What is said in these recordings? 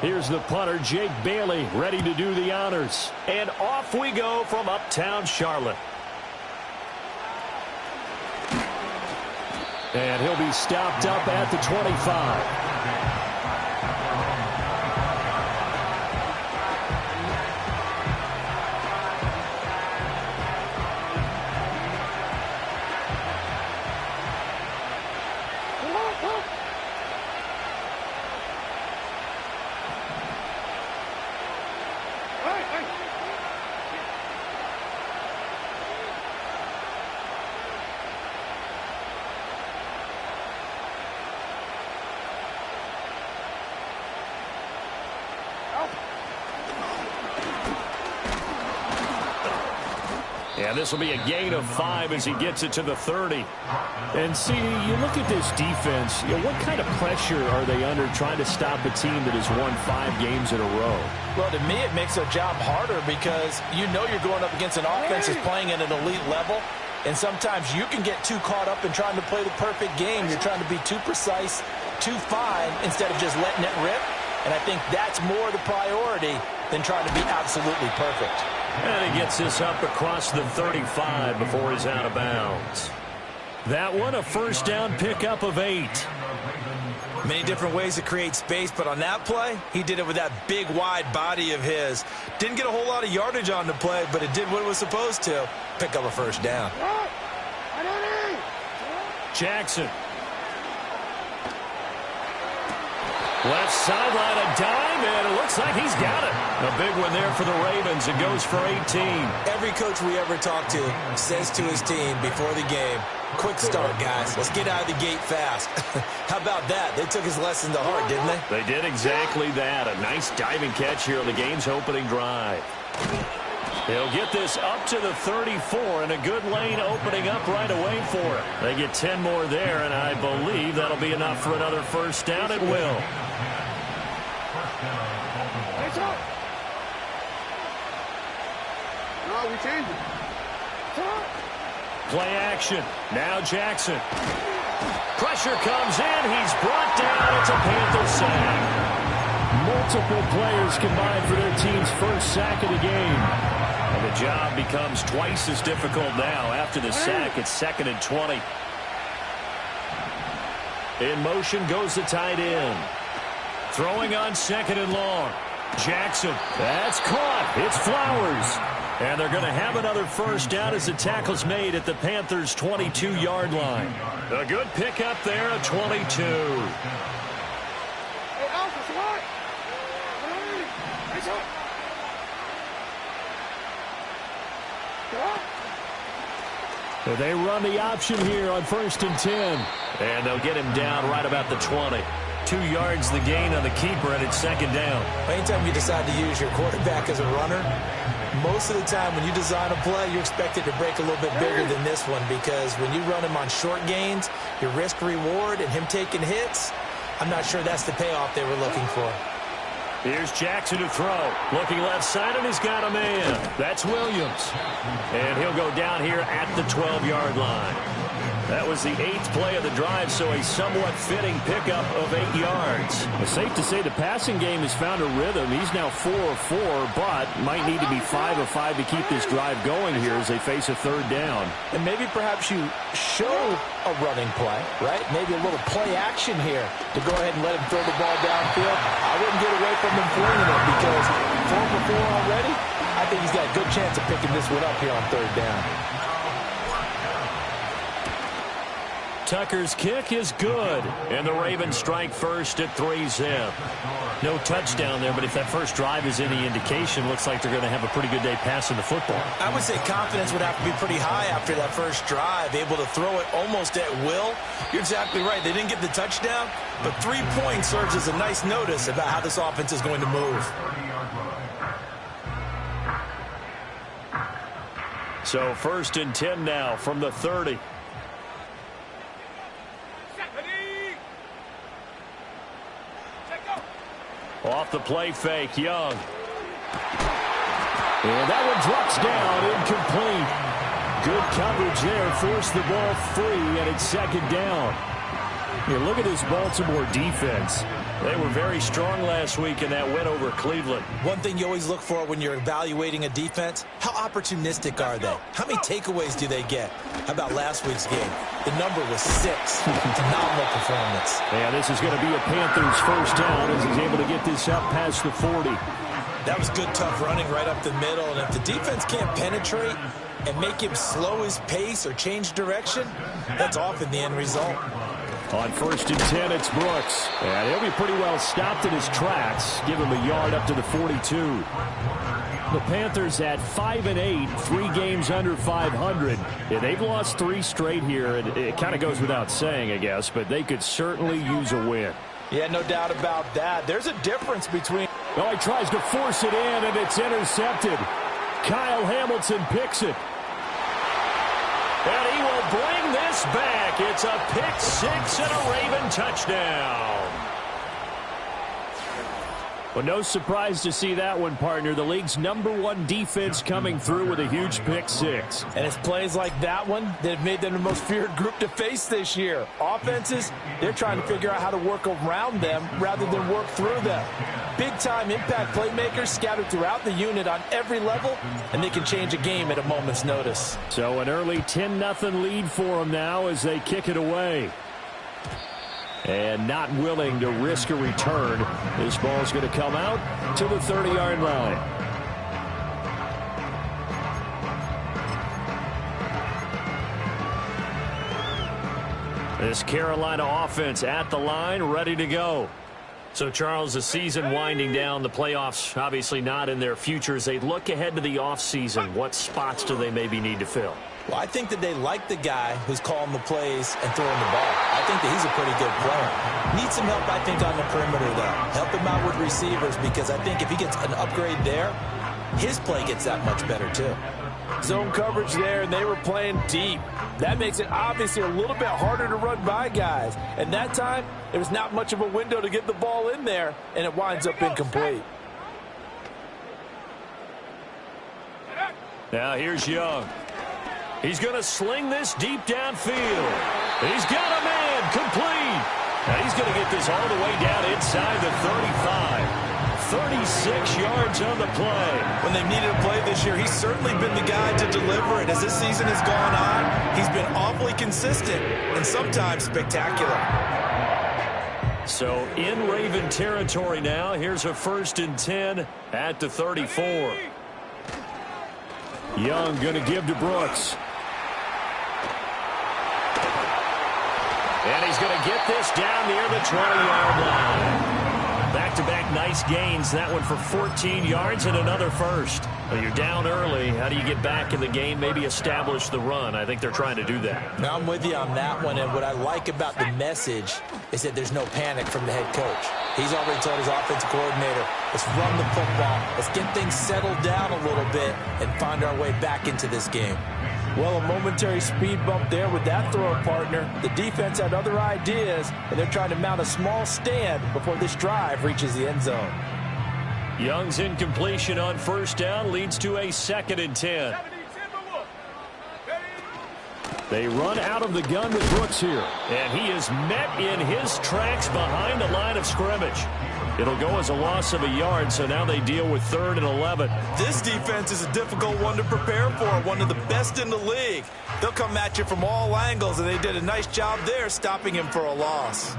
Here's the punter, Jake Bailey, ready to do the honors. And off we go from uptown Charlotte. And he'll be stopped up at the 25. And this will be a gain of 5 as he gets it to the 30. And see, you look at this defense, what kind of pressure are they under trying to stop a team that has won 5 games in a row? Well, to me, it makes their job harder because you know you're going up against an offense that's playing at an elite level. And sometimes you can get too caught up in trying to play the perfect game. You're trying to be too precise, too fine, instead of just letting it rip. And I think that's more the priority than trying to be absolutely perfect. And he gets this up across the 35 before he's out of bounds. That one, a first down pickup of 8. Many different ways to create space, but on that play, he did it with that big, wide body of his. Didn't get a whole lot of yardage on the play, but it did what it was supposed to. Pick up a first down. Jackson. Left sideline, a dime, and it looks like he's got it. A big one there for the Ravens. It goes for 18. Every coach we ever talk to says to his team before the game, quick start, guys. Let's get out of the gate fast. How about that? They took his lesson to heart, didn't they? They did exactly that. A nice diving catch here on the game's opening drive. They'll get this up to the 34, and a good lane opening up right away for it. They get 10 more there, and I believe that'll be enough for another first down. It will. No, we changed it. Play action. Now Jackson. Pressure comes in. He's brought down. It's a Panther sack. Multiple players combined for their team's first sack of the game. And the job becomes twice as difficult now. After the sack, it's 2nd and 20. In motion goes the tight end. Throwing on 2nd and long. Jackson. That's caught. It's Flowers. And they're going to have another first down as the tackle's made at the Panthers' 22-yard line. A good pickup there, a 22. They run the option here on 1st and 10. And they'll get him down right about the 20. 2 yards the gain on the keeper, and it's 2nd down. Anytime you decide to use your quarterback as a runner, most of the time when you design a play, you expect it to break a little bit bigger than this one, because when you run him on short gains, your risk-reward and him taking hits, I'm not sure that's the payoff they were looking for. Here's Jackson to throw. Looking left side, and he's got a man. That's Williams. And he'll go down here at the 12-yard line. That was the 8th play of the drive, so a somewhat fitting pickup of 8 yards. It's safe to say the passing game has found a rhythm. He's now 4 of 4, but might need to be 5 of 5 to keep this drive going here as they face a 3rd down. And maybe perhaps you show a running play, right? Maybe a little play action here to go ahead and let him throw the ball downfield. I wouldn't get away from him flinging it, because 4 for 4 already, I think he's got a good chance of picking this one up here on 3rd down. Tucker's kick is good, and the Ravens strike first at 3-zip. No touchdown there, but if that first drive is any indication, looks like they're going to have a pretty good day passing the football. I would say confidence would have to be pretty high after that first drive, able to throw it almost at will. You're exactly right. They didn't get the touchdown, but 3 points serves as a nice notice about how this offense is going to move. So 1st and 10 now from the 30. Off the play fake, Young. And that one drops down, incomplete. Good coverage there, forced the ball free, and it's 2nd down. Look at this Baltimore defense. They were very strong last week in that win over Cleveland. One thing you always look for when you're evaluating a defense, how opportunistic are they? How many takeaways do they get? How about last week's game? The number was 6. Phenomenal performance. Yeah, this is going to be a Panthers first down as he's able to get this up past the 40. That was good, tough running right up the middle. And if the defense can't penetrate and make him slow his pace or change direction, that's often the end result. On 1st and 10, it's Brooks. And he'll be pretty well stopped in his tracks. Give him a yard up to the 42. The Panthers at 5-8, 3 games under 500. Yeah, they've lost 3 straight here. It kind of goes without saying, I guess, but they could certainly use a win. Yeah, no doubt about that. There's a difference between... Oh, he tries to force it in, and it's intercepted. Kyle Hamilton picks it. And he will bring this back. It's a pick 6 and a Raven touchdown. Well, no surprise to see that one, partner. The league's #1 defense coming through with a huge pick 6. And it's plays like that one that have made them the most feared group to face this year. Offenses, they're trying to figure out how to work around them rather than work through them. Big-time impact playmakers scattered throughout the unit on every level, and they can change a game at a moment's notice. So an early 10-0 lead for them now as they kick it away. And not willing to risk a return. This ball's going to come out to the 30-yard line. This Carolina offense at the line, ready to go. So, Charles, the season winding down, the playoffs obviously not in their future. As they look ahead to the offseason, what spots do they maybe need to fill? Well, I think that they like the guy who's calling the plays and throwing the ball. I think that he's a pretty good player. Needs some help, I think, on the perimeter, though. Help him out with receivers, because I think if he gets an upgrade there, his play gets that much better, too. Zone coverage there, and they were playing deep. That makes it obviously a little bit harder to run by guys. And that time, there was not much of a window to get the ball in there, and it winds up incomplete. Now here's Young. He's going to sling this deep downfield. He's got a man complete. And he's going to get this all the way down inside the 35. 36 yards on the play. When they've needed a play this year, he's certainly been the guy to deliver it. As this season has gone on, he's been awfully consistent and sometimes spectacular. So in Raven territory now. Here's a 1st and 10 at the 34. Young going to give to Brooks. And he's going to get this down near the 20-yard line. Back-to-back nice gains. That one for 14 yards and another first. Well, you're down early. How do you get back in the game? Maybe establish the run. I think they're trying to do that. Now, I'm with you on that one. And what I like about the message is that there's no panic from the head coach. He's already told his offensive coordinator, let's run the football. Let's get things settled down a little bit and find our way back into this game. Well, a momentary speed bump there with that throw partner. The defense had other ideas, and they're trying to mount a small stand before this drive reaches the end zone. Young's incompletion on 1st down leads to a 2nd and 10. They run out of the gun with Brooks here. And he is met in his tracks behind the line of scrimmage. It'll go as a loss of a yard, so now they deal with 3rd and 11. This defense is a difficult one to prepare for, one of the best in the league. They'll come at you from all angles, and they did a nice job there stopping him for a loss.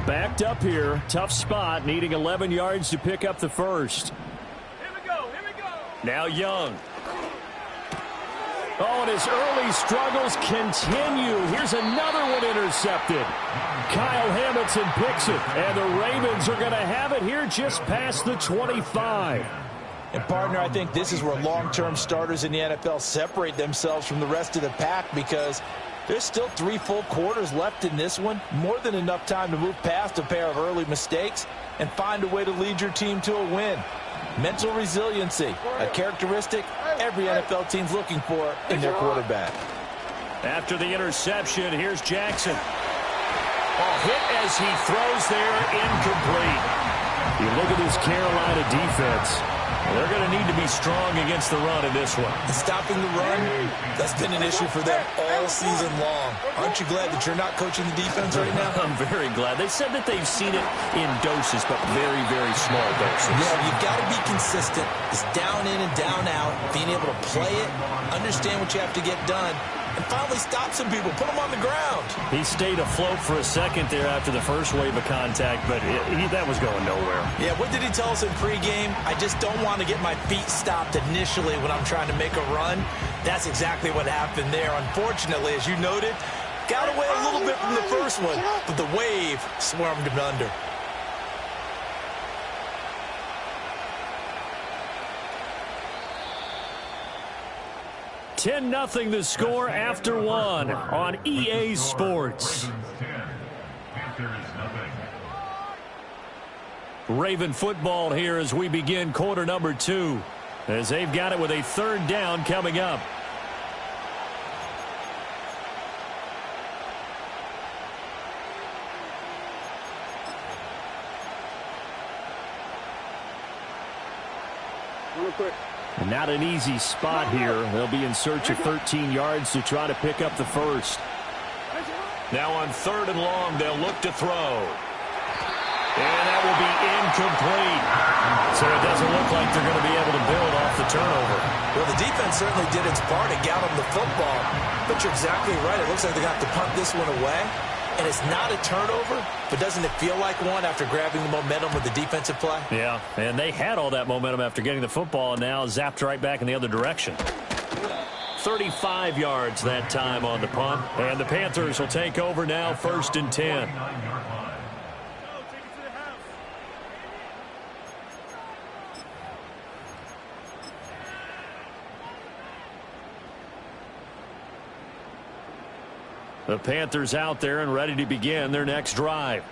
Backed up here, tough spot, needing 11 yards to pick up the first. Here we go. Now Young. Oh, and his early struggles continue. Here's another one intercepted. Kyle Hamilton picks it, and the Ravens are going to have it here just past the 25. And, partner, I think this is where long-term starters in the NFL separate themselves from the rest of the pack, because there's still 3 full quarters left in this one. More than enough time to move past a pair of early mistakes and find a way to lead your team to a win. Mental resiliency, a characteristic every NFL team's looking for in their quarterback. After the interception, here's Jackson. Hit as he throws there, incomplete. You look at this Carolina defense. They're going to need to be strong against the run in this one. And stopping the run, that's been an issue for them all season long. Aren't you glad that you're not coaching the defense right now? I'm very glad. They said that they've seen it in doses, but very, very small doses. Yeah, you've got to be consistent. It's down in and down out, being able to play it, understand what you have to get done, and finally stop some people, put them on the ground. He stayed afloat for a second there after the first wave of contact, but that was going nowhere. Yeah, what did he tell us in pregame? I just don't want to get my feet stopped initially when I'm trying to make a run. That's exactly what happened there. Unfortunately, as you noted, got away a little bit from the first one, but the wave swarmed him under. $10-0 the score after one on EA Sports. Raven football here as we begin quarter number 2, as they've got it with a third down coming up. Not an easy spot here. They'll be in search of 13 yards to try to pick up the first. Now on third and long, they'll look to throw. And that will be incomplete. So it doesn't look like they're going to be able to build off the turnover. Well, the defense certainly did its part and got them the football. But you're exactly right. It looks like they're going to have to punt this one away. And it's not a turnover, but doesn't it feel like one after grabbing the momentum with the defensive play? Yeah, and they had all that momentum after getting the football and now zapped right back in the other direction. 35 yards that time on the punt. And the Panthers will take over now, 1st and 10. The Panthers out there and ready to begin their next drive.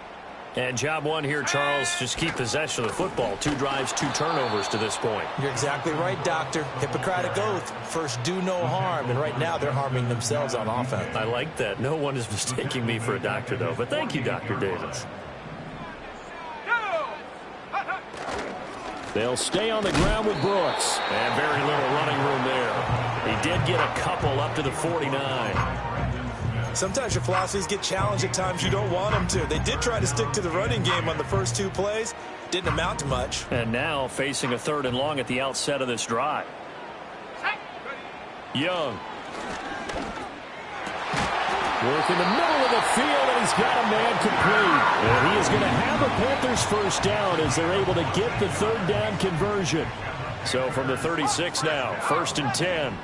And job one here, Charles, just keep possession of the football. 2 drives, 2 turnovers to this point. You're exactly right, Doctor. Hippocratic oath. First, do no harm. And right now, they're harming themselves on offense. I like that. No one is mistaking me for a doctor, though. But thank you, Dr. Davis. They'll stay on the ground with Brooks. And very little running room there. He did get a couple up to the 49. Sometimes your philosophies get challenged at times you don't want them to. They did try to stick to the running game on the first 2 plays. Didn't amount to much. And now facing a 3rd and long at the outset of this drive. Young. Work in the middle of the field, and he's got a man complete. And he is going to have a Panthers first down as they're able to get the 3rd down conversion. So from the 36 now, 1st and 10.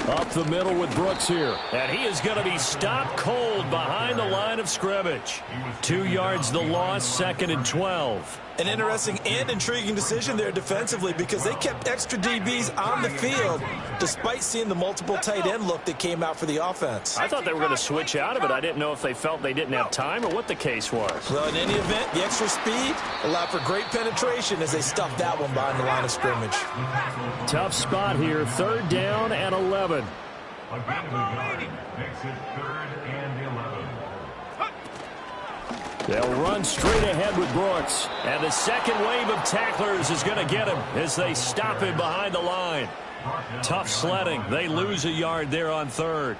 Up the middle with Brooks here. And he is going to be stopped cold behind the line of scrimmage. 2 yards the loss, 2nd and 12. An interesting and intriguing decision there defensively because they kept extra DBs on the field despite seeing the multiple tight end look that came out for the offense. I thought they were going to switch out of it. I didn't know if they felt they didn't have time or what the case was. Well, in any event, the extra speed allowed for great penetration as they stuffed that one behind the line of scrimmage. Tough spot here, 3rd down and 11. They'll run straight ahead with Brooks. And the second wave of tacklers is going to get him as they stop him behind the line. Tough sledding. They lose a yard there on 3rd.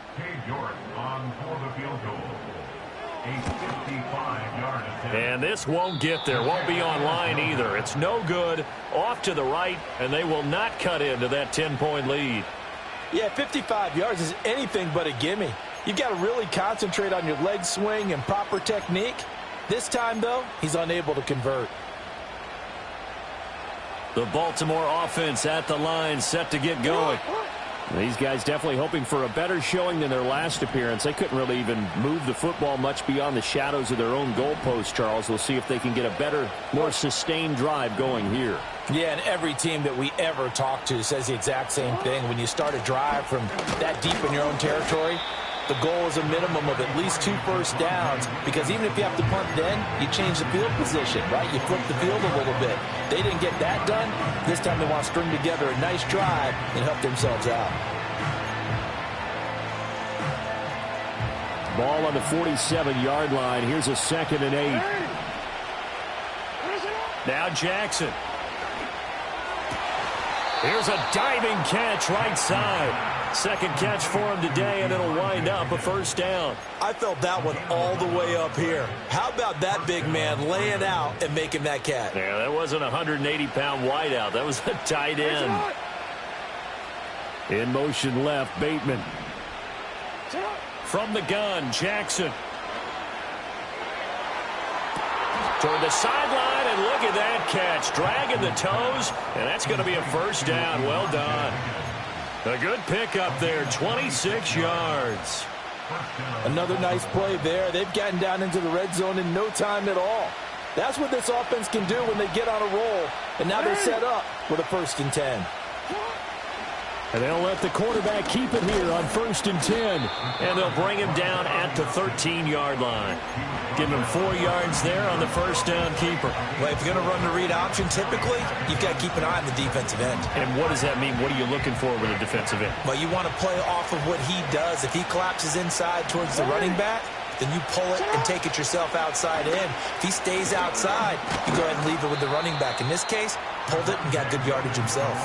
And this won't get there. Won't be on line either. It's no good. Off to the right, and they will not cut into that 10-point lead. Yeah, 55 yards is anything but a gimme. You've got to really concentrate on your leg swing and proper technique. This time, though, he's unable to convert. The Baltimore offense at the line, set to get going. These guys definitely hoping for a better showing than their last appearance. They couldn't really even move the football much beyond the shadows of their own goalpost, Charles. We'll see if they can get a better, more sustained drive going here. Yeah, and every team that we ever talk to says the exact same thing. When you start a drive from that deep in your own territory, the goal is a minimum of at least 2 first downs, because even if you have to punt then, you change the field position, right? You flip the field a little bit. They didn't get that done. This time they want to string together a nice drive and help themselves out. Ball on the 47-yard line. Here's a 2nd and 8. Now Jackson. Here's a diving catch right side. Second catch for him today, and it'll wind up a first down. I felt that one all the way up here. How about that big man laying out and making that catch? Yeah, that wasn't a 180-pound wideout. That was a tight end. In motion left, Bateman. From the gun, Jackson. Toward the sideline, and look at that catch. Dragging the toes, and that's going to be a first down. Well done. A good pickup there, 26 yards. Another nice play there. They've gotten down into the red zone in no time at all. That's what this offense can do when they get on a roll. And now they're set up with a 1st and 10. And they'll let the quarterback keep it here on 1st and 10. And they'll bring him down at the 13-yard line. Give him 4 yards there on the first down keeper. Well, if you're going to run the read option, typically, you've got to keep an eye on the defensive end. And what does that mean? What are you looking for with a defensive end? Well, you want to play off of what he does. If he collapses inside towards the running back, then you pull it and take it yourself outside in. If he stays outside, you go ahead and leave it with the running back. In this case, pulled it and got good yardage himself.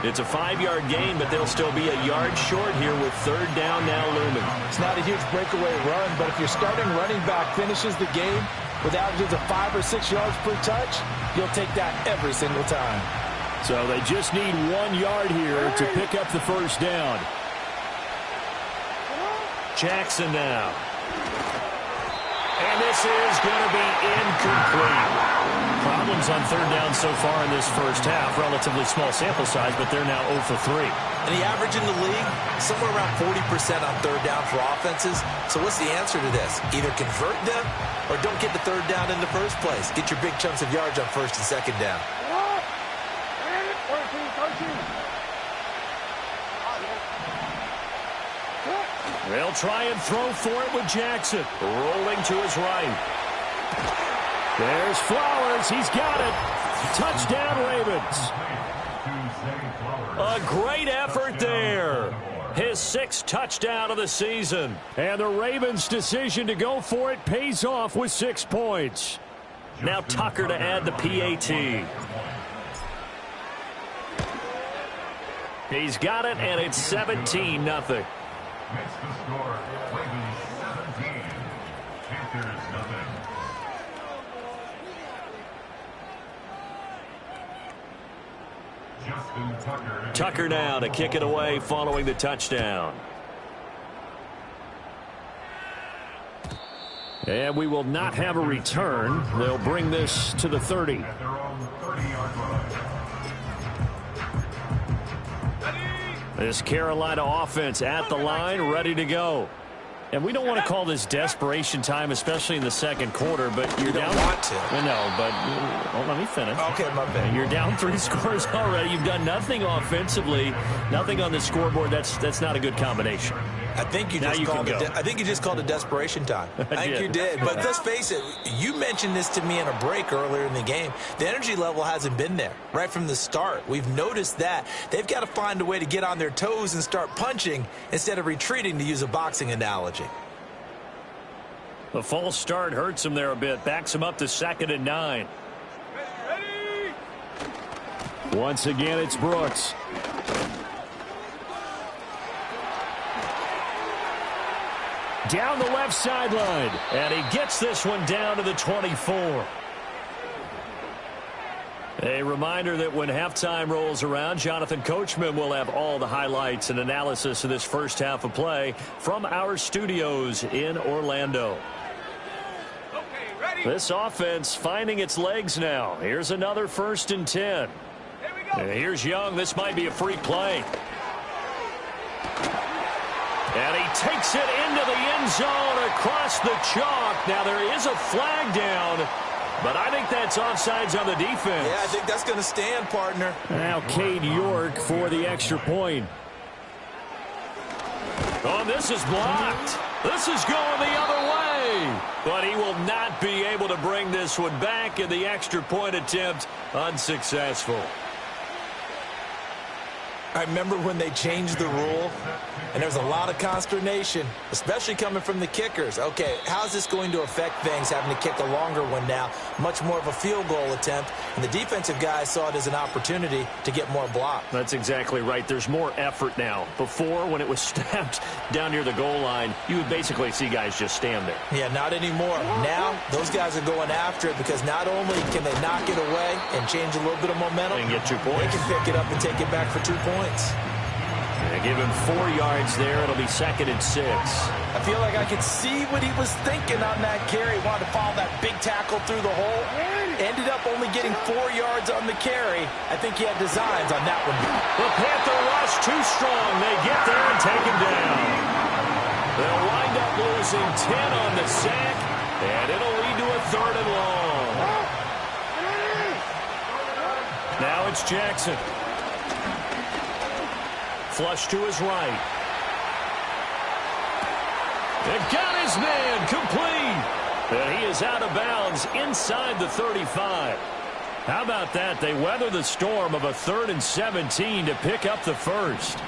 It's a 5-yard gain, but they'll still be a yard short here with 3rd down now looming. It's not a huge breakaway run, but if your starting running back finishes the game with averages of 5 or 6 yards per touch, you'll take that every single time. So they just need 1 yard here to pick up the first down. Jackson now. And this is going to be incomplete. Problems on 3rd down so far in this first half. Relatively small sample size, but they're now 0 for 3. And the average in the league, somewhere around 40% on 3rd down for offenses. So what's the answer to this? Either convert them or don't get the 3rd down in the first place. Get your big chunks of yards on 1st and 2nd down. They'll try and throw for it with Jackson. Rolling to his right. There's Flowers. He's got it. Touchdown, Ravens. A great effort there. His 6th touchdown of the season. And the Ravens' decision to go for it pays off with 6 points. Now Tucker to add the PAT. He's got it, and it's 17-0. Makes the score, Ravens 17, Panthers nothing. Justin Tucker now to kick it away following the touchdown. And we will not have a return. They'll bring this to the 30. At their own 30-yard line. This Carolina offense at the line, ready to go. And we don't want to call this desperation time, especially in the 2nd quarter, but you're down. Want to. No, but let me finish. Okay, my bad. You're down 3 scores already. You've done nothing offensively, nothing on the scoreboard. That's not a good combination. I think you just called it desperation time. I think you did. But let's face it, you mentioned this to me in a break earlier in the game. The energy level hasn't been there right from the start. We've noticed that. They've got to find a way to get on their toes and start punching instead of retreating, to use a boxing analogy. The false start hurts him there a bit. Backs him up to 2nd and 9. Ready? Once again, it's Brooks. Down the left sideline. And he gets this one down to the 24. A reminder that when halftime rolls around, Jonathan Coachman will have all the highlights and analysis of this first half of play from our studios in Orlando. Okay, ready? This offense finding its legs now. Here's another 1st and 10. Here we go. And here's Young. This might be a free play. And he takes it into the end zone across the chalk. Now there is a flag down, but I think that's offsides on the defense. Yeah, I think that's going to stand, partner. Now Cade York for the extra point. Oh, this is blocked. This is going the other way. But he will not be able to bring this one back, and the extra point attempt unsuccessful. I remember when they changed the rule, and there was a lot of consternation, especially coming from the kickers. Okay, how's this going to affect things, having to kick a longer one now, much more of a field goal attempt, and the defensive guys saw it as an opportunity to get more block. That's exactly right. There's more effort now. Before, when it was snapped down near the goal line, you would basically see guys just stand there. Yeah, not anymore. Now, those guys are going after it because not only can they knock it away and change a little bit of momentum, and get 2 points. They can pick it up and take it back for 2 points. They give him 4 yards there. It'll be 2nd and 6. I feel like I could see what he was thinking on that carry. Wanted to follow that big tackle through the hole. Ended up only getting 4 yards on the carry. I think he had designs on that one. The Panther rush too strong. They get there and take him down. They'll wind up losing 10 on the sack, and it'll lead to a 3rd and long. Now it's Jackson. Flush to his right. They got his man complete. And he is out of bounds inside the 35. How about that? They weather the storm of a 3rd and 17 to pick up the first.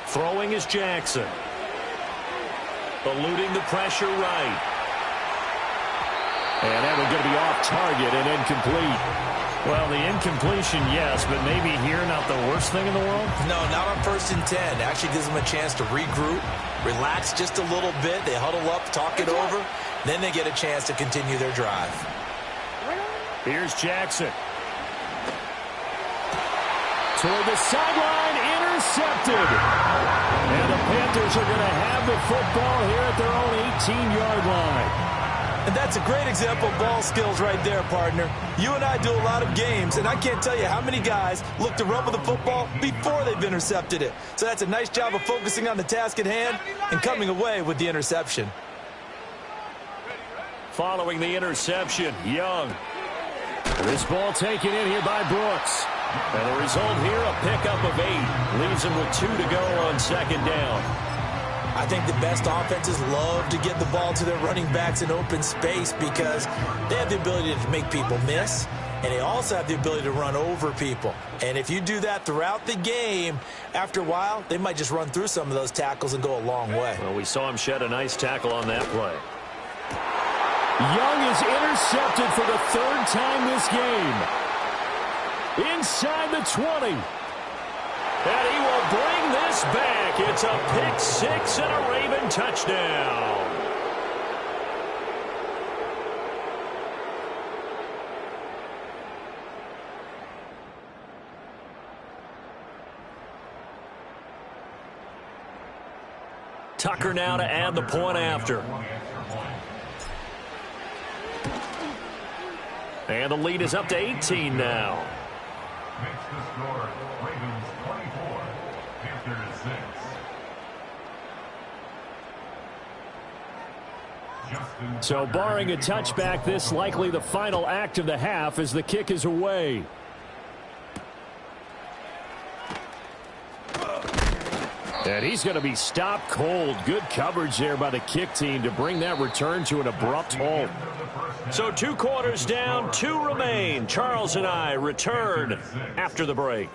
Throwing is Jackson. Eluding the pressure right. And that one's going to be off target and incomplete. Well, the incompletion, yes, but maybe here not the worst thing in the world? No, not on 1st and 10. Actually gives them a chance to regroup, relax just a little bit. They huddle up, talk it over. Then they get a chance to continue their drive. Here's Jackson. Toward the sideline, intercepted. And the Panthers are going to have the football here at their own 18-yard line. And that's a great example of ball skills right there, partner. You and I do a lot of games, and I can't tell you how many guys look to run with the football before they've intercepted it. So that's a nice job of focusing on the task at hand and coming away with the interception. Following the interception, Young. This ball taken in here by Brooks. And the result here, a pickup of 8. Leaves him with 2 to go on 2nd down. I think the best offenses love to get the ball to their running backs in open space because they have the ability to make people miss, and they also have the ability to run over people. And if you do that throughout the game, after a while, they might just run through some of those tackles and go a long way. Well, we saw him shed a nice tackle on that play. Young is intercepted for the 3rd time this game. Inside the 20. And he will bring this back. It's a pick 6 and a Raven touchdown. Tucker now to add the point after. And the lead is up to 18 now. Makes the score Ravens 24, Panthers 6. So barring a touchback, this likely the final act of the half as the kick is away. And he's going to be stopped cold. Good coverage there by the kick team to bring that return to an abrupt halt. So 2 quarters down, 2 remain. Charles and I return after the break.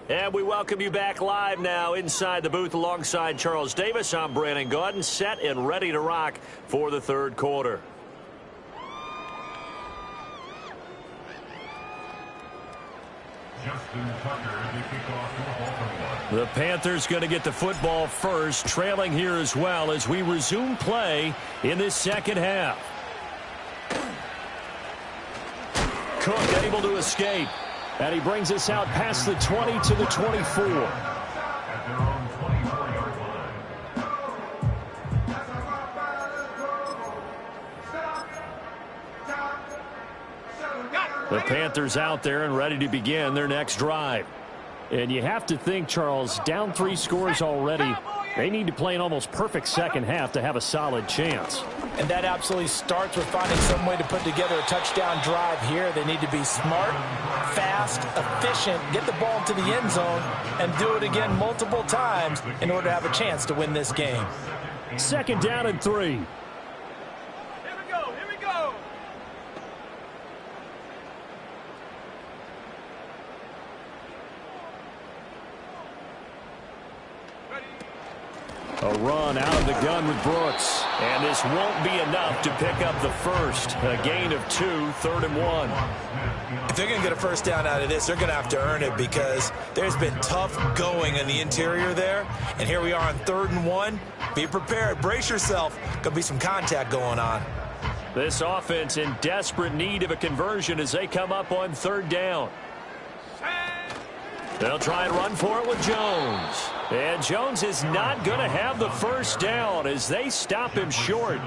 And we welcome you back live now inside the booth alongside Charles Davis. I'm Brandon Gaudin, set and ready to rock for the 3rd quarter. The Panthers going to get the football first, trailing here as well as we resume play in this 2nd half. Cook able to escape. And he brings us out past the 20 to the 24. The Panthers out there and ready to begin their next drive. And you have to think, Charles, down 3 scores already. They need to play an almost perfect second half to have a solid chance. And that absolutely starts with finding some way to put together a touchdown drive here. They need to be smart, fast, efficient, get the ball into the end zone, and do it again multiple times in order to have a chance to win this game. 2nd down and 3. Here we go. Here we go. A run out of the gun with Brooks. And this won't be enough to pick up the first. A gain of 2, 3rd and 1. If they're going to get a first down out of this, they're going to have to earn it because there's been tough going in the interior there. And here we are on 3rd and 1. Be prepared. Brace yourself. Going to be some contact going on. This offense in desperate need of a conversion as they come up on 3rd down. They'll try and run for it with Jones. And Jones is not going to have the first down as they stop him short.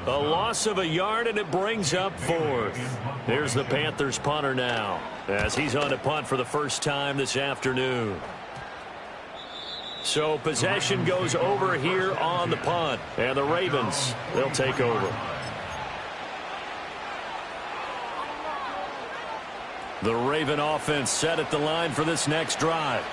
A loss of a yard, and it brings up 4th. Here's the Panthers punter now as he's on to punt for the first time this afternoon. So possession goes over here on the punt. And the Ravens, they'll take over. The Raven offense set at the line for this next drive.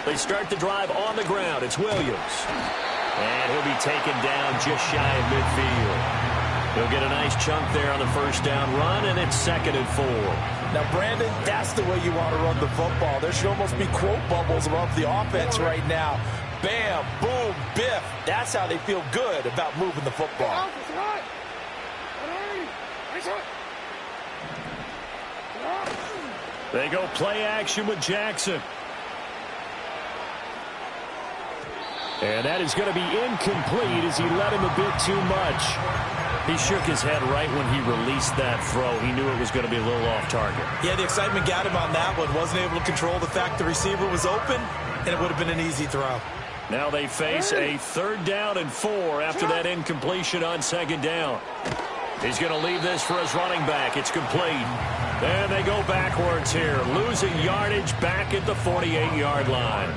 They start the drive on the ground. It's Williams. And he'll be taken down just shy of midfield. He'll get a nice chunk there on the first down run, and it's 2nd and 4. Now, Brandon, that's the way you want to run the football. There should almost be quote bubbles above the offense right now. Bam, boom, biff. That's how they feel good about moving the football. They go play action with Jackson. And that is going to be incomplete as he let him a bit too much. He shook his head right when he released that throw. He knew it was going to be a little off target. Yeah, the excitement got him on that one. Wasn't able to control the fact the receiver was open, and it would have been an easy throw. Now they face a 3rd down and 4 after that incompletion on 2nd down. He's going to leave this for his running back. It's complete. And they go backwards here, losing yardage back at the 48-yard line.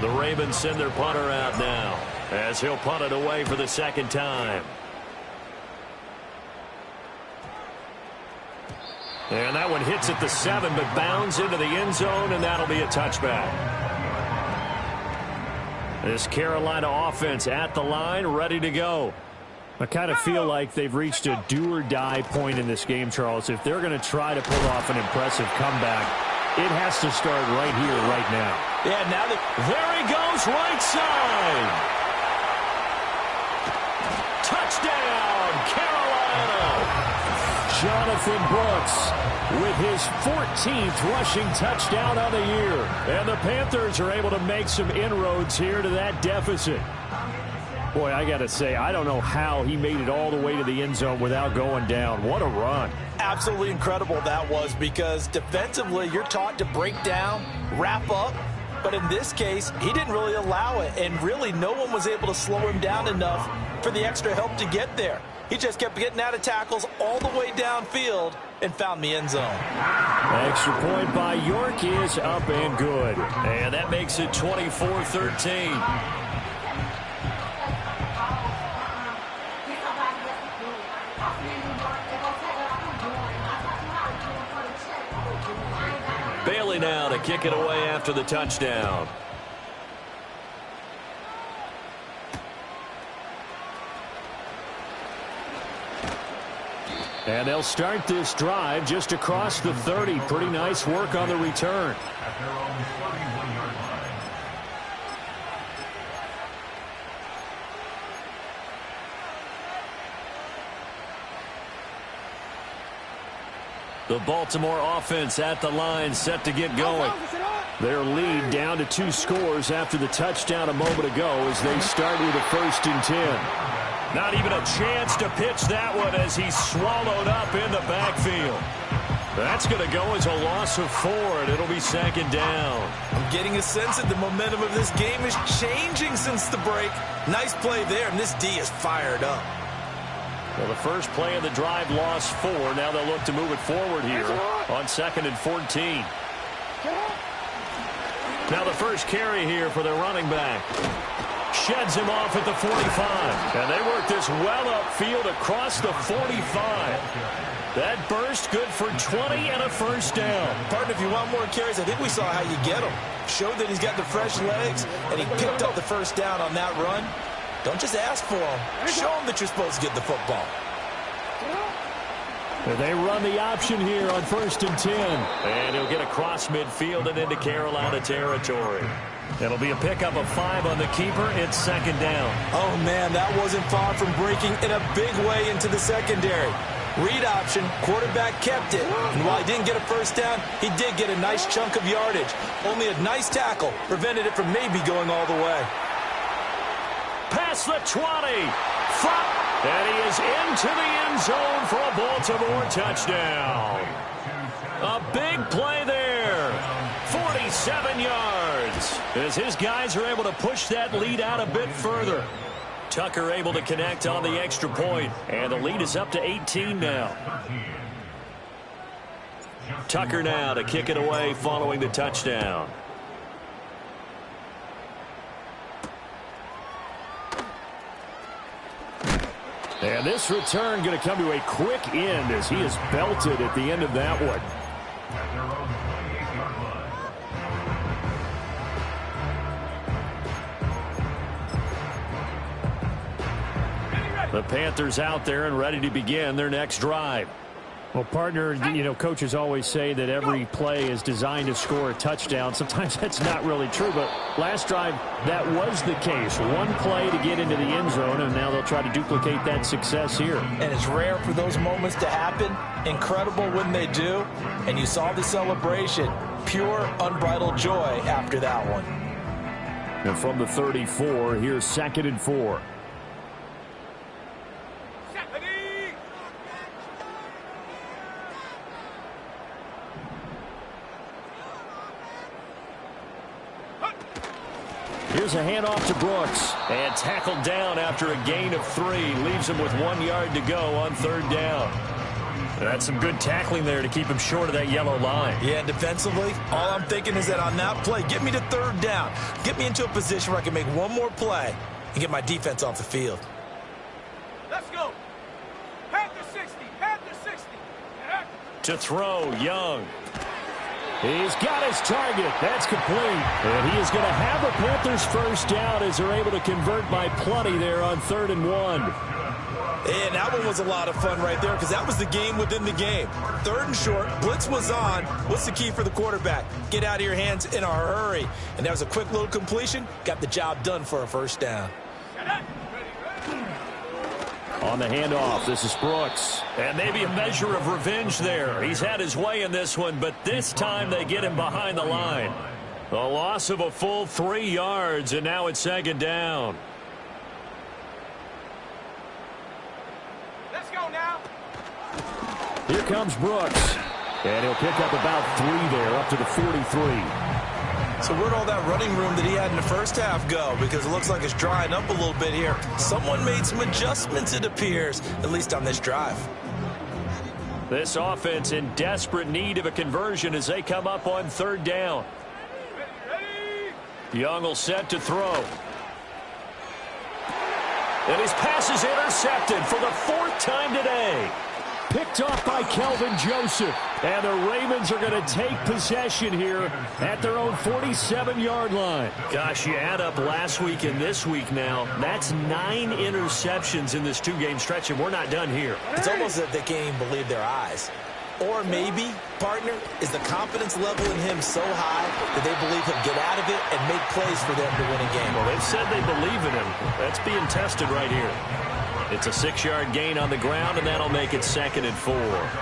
The Ravens send their punter out now as he'll punt it away for the 2nd time. And that one hits at the 7, but bounds into the end zone, and that'll be a touchback. This Carolina offense at the line, ready to go. I kind of feel like they've reached a do-or-die point in this game, Charles. If they're going to try to pull off an impressive comeback, it has to start right here, right now. Yeah, now that there he goes, right side. Touchdown, Carolina. Jonathan Brooks with his 14th rushing touchdown of the year. And the Panthers are able to make some inroads here to that deficit. Boy, I got to say, I don't know how he made it all the way to the end zone without going down. What a run. absolutely incredible that was, because defensively you're taught to break down, wrap up, but in this case he didn't really allow it, and really no one was able to slow him down enough for the extra help to get there. He just kept getting out of tackles all the way downfield and found the end zone. Extra point by York is up and good. And that makes it 24-13. Bailey now to kick it away after the touchdown. And they'll start this drive just across the 30. Pretty nice work on the return. At their own 41-yard line. The Baltimore offense at the line, set to get going. Their lead down to 2 scores after the touchdown a moment ago as they start with a 1st and 10. Not even a chance to pitch that one as he's swallowed up in the backfield. That's going to go as a loss of 4, and it'll be 2nd down. I'm getting a sense that the momentum of this game is changing since the break. Nice play there, and this D is fired up. Well, the first play of the drive lost 4. Now they'll look to move it forward here on 2nd and 14. Now the first carry here for their running back. Sheds him off at the 45. And they work this well upfield across the 45. That burst good for 20 and a first down. Partner, if you want more carries, I think we saw how you get them. Showed that he's got the fresh legs, and he picked up the first down on that run. Don't just ask for them. Show them that you're supposed to get the football. They run the option here on 1st and 10. And he'll get across midfield and into Carolina territory. It'll be a pickup of 5 on the keeper. It's 2nd down. Oh, man, that wasn't far from breaking in a big way into the secondary. Read option, quarterback kept it. And while he didn't get a first down, he did get a nice chunk of yardage. Only a nice tackle prevented it from maybe going all the way. Past the 20. And he is into the end zone for a Baltimore touchdown. A big play there. 47 yards. As his guys are able to push that lead out a bit further. Tucker able to connect on the extra point, and the lead is up to 18 now. Tucker now to kick it away following the touchdown. And this return going to come to a quick end as he is belted at the end of that one. The Panthers out there and ready to begin their next drive. Well, partner, you know, coaches always say that every play is designed to score a touchdown. Sometimes that's not really true, but last drive, that was the case. One play to get into the end zone, and now they'll try to duplicate that success here. And it's rare for those moments to happen. Incredible when they do. And you saw the celebration. Pure, unbridled joy after that one. And from the 34, here's 2nd and 4. Here's a handoff to Brooks. And tackled down after a gain of 3. Leaves him with 1 yard to go on 3rd down. That's some good tackling there to keep him short of that yellow line. Yeah, defensively, all I'm thinking is that on that play, get me to 3rd down. Get me into a position where I can make one more play and get my defense off the field. Let's go. Panthers 60. Panthers 60. To throw, Young. He's got his target. That's complete. And he is going to have the Panthers first down as they're able to convert by plenty there on 3rd and 1. And that one was a lot of fun right there because that was the game within the game. 3rd and short, blitz was on. What's the key for the quarterback? Get out of your hands in a hurry. And that was a quick little completion. Got the job done for a first down. On the handoff, this is Brooks. And maybe a measure of revenge there. He's had his way in this one, but this time they get him behind the line. A loss of a full 3 yards, and now it's 2nd down. Let's go now. Here comes Brooks. And he'll pick up about 3 there, up to the 43. So where'd all that running room that he had in the first half go? Because it looks like it's drying up a little bit here. Someone made some adjustments, it appears, at least on this drive. This offense in desperate need of a conversion as they come up on 3rd down. Young will set to throw. And his pass is intercepted for the 4th time today. Picked off by Kelvin Joseph. And the Ravens are going to take possession here at their own 47-yard line. Gosh, you add up last week and this week now. That's 9 interceptions in this 2-game stretch, and we're not done here. It's almost as if they can't even believe their eyes. Or maybe, partner, is the confidence level in him so high that they believe he'll get out of it and make plays for them to win a game. Well, they've said they believe in him. That's being tested right here. It's a 6-yard gain on the ground, and that'll make it 2nd and 4.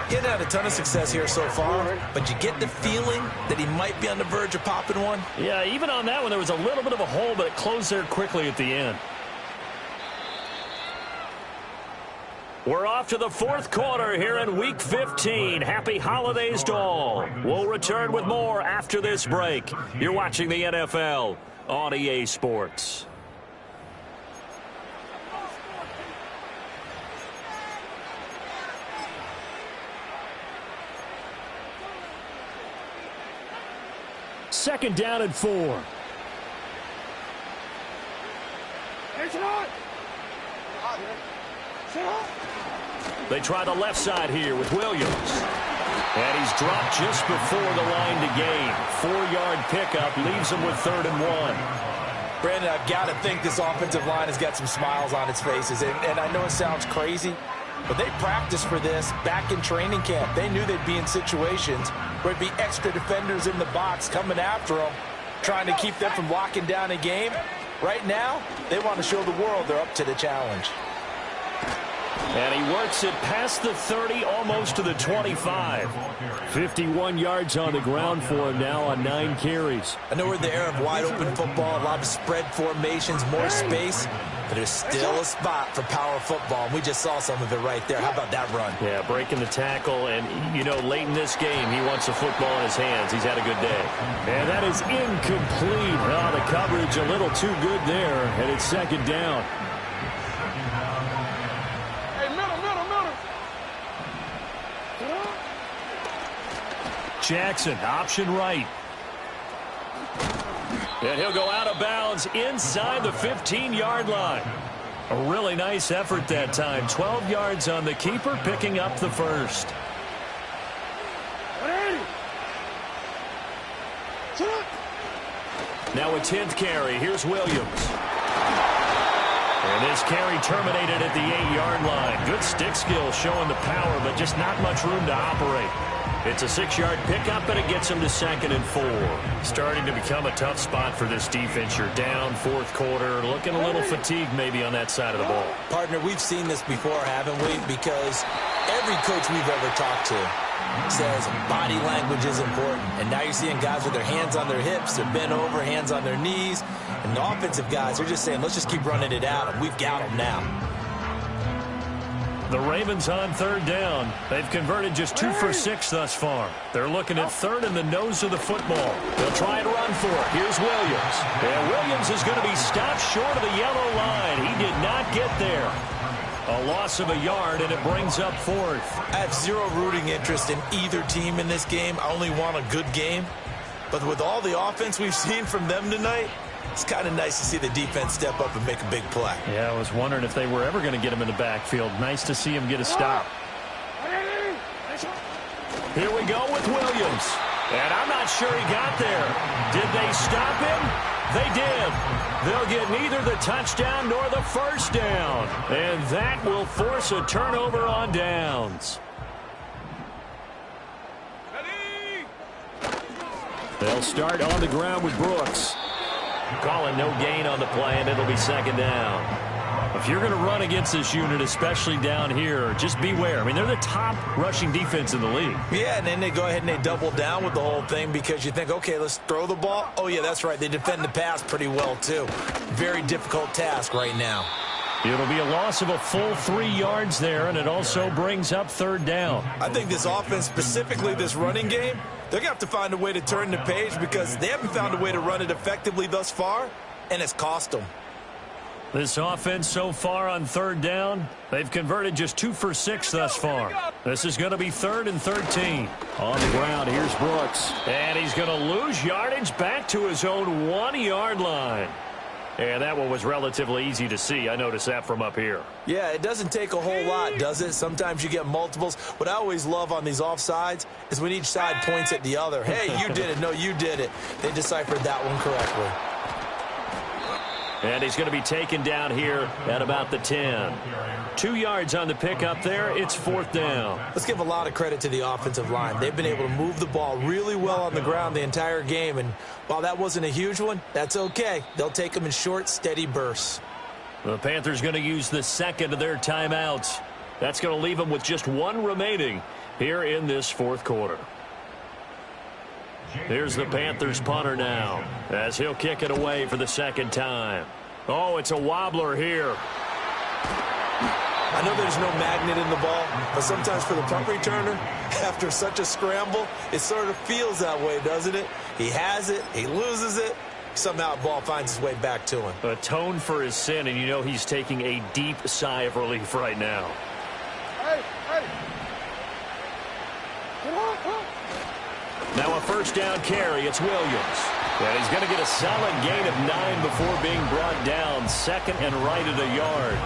He's had a ton of success here so far, but you get the feeling that he might be on the verge of popping one. Yeah, even on that one, there was a little bit of a hole, but it closed there quickly at the end. We're off to the 4th quarter here in Week 15. Happy holidays to all. We'll return with more after this break. You're watching the NFL on EA Sports. 2nd down and 4. They try the left side here with Williams. And he's dropped just before the line to gain. 4-yard pickup leaves him with 3rd and 1. Brandon, I've got to think this offensive line has got some smiles on its faces. And I know it sounds crazy, but they practiced for this back in training camp. They knew they'd be in situations where it'd be extra defenders in the box coming after them, trying to keep them from locking down a game. Right now, they want to show the world they're up to the challenge. And he works it past the 30, almost to the 25. 51 yards on the ground for him now on 9 carries. I know we're in the era of wide-open football, a lot of spread formations, more space, but there's still a spot for power football, and we just saw some of it right there. How about that run? Yeah, breaking the tackle, and, you know, late in this game, he wants the football in his hands. He's had a good day. And that is incomplete. Oh, the coverage a little too good there, and it's 2nd down. Jackson, option right. And he'll go out of bounds inside the 15-yard line. A really nice effort that time. 12 yards on the keeper, picking up the 1st. Now a 10th carry. Here's Williams. And this carry terminated at the 8-yard line. Good stick skill showing the power, but just not much room to operate. It's a 6-yard pickup, and it gets him to 2nd and 4. Starting to become a tough spot for this defense. You're down 4th quarter, looking a little fatigued maybe on that side of the ball. Partner, we've seen this before, haven't we? Because every coach we've ever talked to says body language is important. And now you're seeing guys with their hands on their hips, they're bent over, hands on their knees. And the offensive guys are just saying, let's just keep running it out, and we've got them now. The Ravens on 3rd down. They've converted just 2 for 6 thus far. They're looking at 3rd in the nose of the football. They'll try and run for it. Here's Williams. And Williams is going to be stopped short of the yellow line. He did not get there. A loss of a yard, and it brings up 4th. I have zero rooting interest in either team in this game. I only want a good game. But with all the offense we've seen from them tonight, it's kind of nice to see the defense step up and make a big play. Yeah, I was wondering if they were ever going to get him in the backfield. Nice to see him get a stop. Here we go with Williams. And I'm not sure he got there. Did they stop him? They did. They'll get neither the touchdown nor the 1st down. And that will force a turnover on downs. They'll start on the ground with Brooks. Calling no gain on the play, and it'll be 2nd down. If you're going to run against this unit, especially down here, just beware. I mean, they're the top rushing defense in the league. Yeah, and then they go ahead and they double down with the whole thing because you think, okay, let's throw the ball. Oh, yeah, that's right. They defend the pass pretty well, too. Very difficult task right now. It'll be a loss of a full 3 yards there, and it also brings up 3rd down. I think this offense, specifically this running game, they're going to have to find a way to turn the page because they haven't found a way to run it effectively thus far, and it's cost them. This offense so far on 3rd down, they've converted just 2 for 6 thus far. This is going to be 3rd and 13. On the ground, here's Brooks. And he's going to lose yardage back to his own 1-yard line. And that one was relatively easy to see. I noticed that from up here. Yeah, it doesn't take a whole lot, does it? Sometimes you get multiples. What I always love on these offsides is when each side points at the other. Hey, you did it. No, you did it. They deciphered that one correctly. And he's going to be taken down here at about the 10. 2 yards on the pickup there. It's 4th down. Let's give a lot of credit to the offensive line. They've been able to move the ball really well on the ground the entire game. And while that wasn't a huge one, that's okay. They'll take them in short, steady bursts. The Panthers going to use the 2nd of their timeouts. That's going to leave them with just 1 remaining here in this 4th quarter. Here's the Panthers punter now as he'll kick it away for the 2nd time. Oh, it's a wobbler here. I know there's no magnet in the ball, but sometimes for the punt returner, after such a scramble, it sort of feels that way, doesn't it? He has it, he loses it, somehow the ball finds its way back to him. Atone for his sin, and you know he's taking a deep sigh of relief right now. Hey, hey. Come on, come on. Now a first down carry. It's Williams. And he's going to get a solid gain of 9 before being brought down. Second and right at a yard.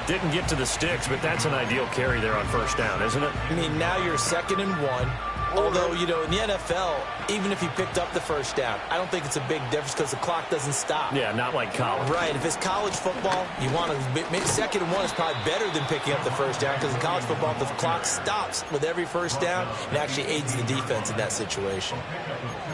Didn't get to the sticks, but that's an ideal carry there on first down, isn't it? I mean, now you're 2nd and 1. Although, you know, in the NFL, even if you picked up the first down, I don't think it's a big difference because the clock doesn't stop. Yeah, not like college. Right. If it's college football, you want to maybe 2nd and 1 is probably better than picking up the first down because in college football, the clock stops with every first down. It actually aids the defense in that situation.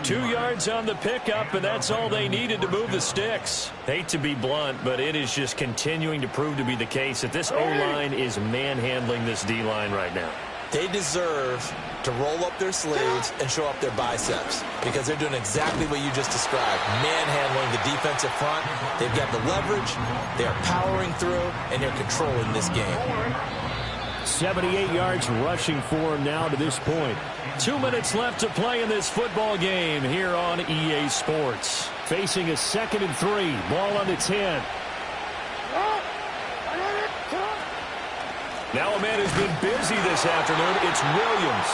2 yards on the pickup, and that's all they needed to move the sticks. Hate to be blunt, but it is just continuing to prove to be the case that this O-line is manhandling this D-line right now. They deserve to roll up their sleeves and show up their biceps because they're doing exactly what you just described, manhandling the defensive front. They've got the leverage, they're powering through, and they're controlling this game. 78 yards rushing for him now to this point. 2 minutes left to play in this football game here on EA Sports. Facing a 2nd and 3. Ball on the 10. Now a man who's been busy this afternoon, it's Williams.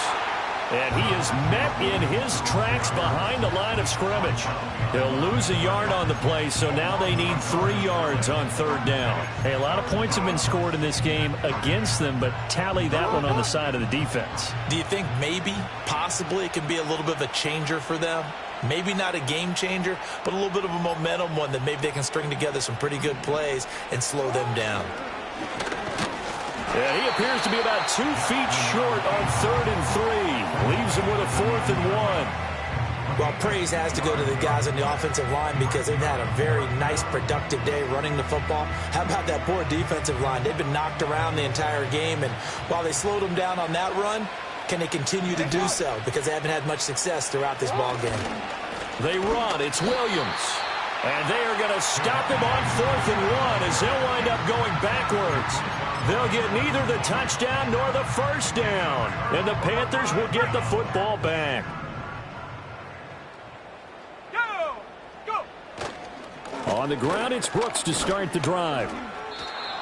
And he is met in his tracks behind the line of scrimmage. He'll lose a yard on the play, so now they need 3 yards on 3rd down. Hey, a lot of points have been scored in this game against them, but tally that one on the side of the defense. Do you think maybe, possibly, it can be a little bit of a changer for them? Maybe not a game changer, but a little bit of a momentum one that maybe they can string together some pretty good plays and slow them down. And he appears to be about 2 feet short on 3rd and 3. Leaves him with a 4th and 1. Well, praise has to go to the guys on the offensive line because they've had a very nice, productive day running the football. How about that poor defensive line? They've been knocked around the entire game, and while they slowed them down on that run, can they continue to do so? Because they haven't had much success throughout this ball game. They run. It's Williams. And they are going to stop him on 4th and 1 as they'll wind up going backwards. They'll get neither the touchdown nor the first down. And the Panthers will get the football back. Go! On the ground, it's Brooks to start the drive.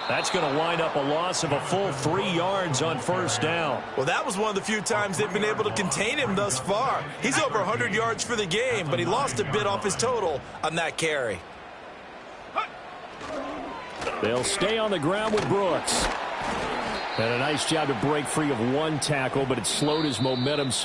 That's going to wind up a loss of a full 3 yards on first down. Well, that was one of the few times they've been able to contain him thus far. He's over 100 yards for the game, but he lost a bit off his total on that carry. They'll stay on the ground with Brooks. And a nice job to break free of 1 tackle, but it slowed his momentum